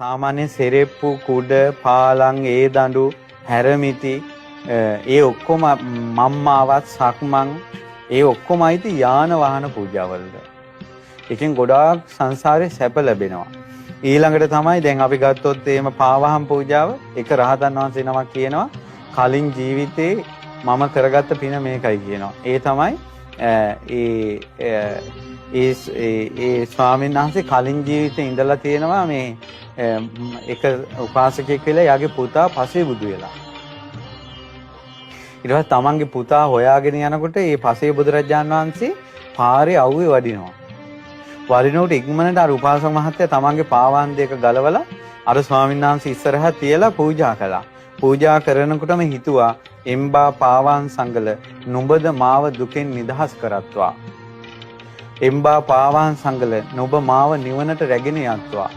සාමාන්‍ය සෙරෙප්පු කුඩ පාලං ඒ දඬු හැරමිටි ඒ ඔක්කොම මම්මාවත් සක්මන් ඒ ඔක්කොම අයිති යාන වාහන පූජාවලට. එකෙන් ගොඩාක් සංසාරේ සැප ලැබෙනවා. ඊළඟට තමයි දැන් අපි ගත්තොත් එහෙම පාවහම් පූජාව එක රහතන් වහන්සේ නමක් කියනවා කලින් ජීවිතේ මම කරගත්ත පින මේකයි කියනවා. ඒ තමයි ඒ ස්වාමීන් වහන්සේ කලින් ජීවිතේ ඉඳලා තියෙනවා මේ එක උපාසකෙක් වෙලා යාගේ පුතා පසේ බුදු වෙලා. ඊට පස්සේ තමන්ගේ පුතා හොයාගෙන යනකොට මේ පසේ බුදුරජාණන් වහන්සේ පාරේ අවුවේ වඩිනවා. වඩිනකොට ඉක්මනට අර උපාසක මහත්තයා තමන්ගේ පාවාන් දෙක ගලවලා අර ස්වාමීන් වහන්සේ ඉස්සරහා තියලා පූජා කළා. පූජා කරනකොටම හිතුවා එම්බා පාවාන් සංගල නුඹද මාව දුකෙන් නිදහස් කරත්වා. එම්බා පාවාන් සංගල නුඹ මාව නිවනට රැගෙන යත්වා.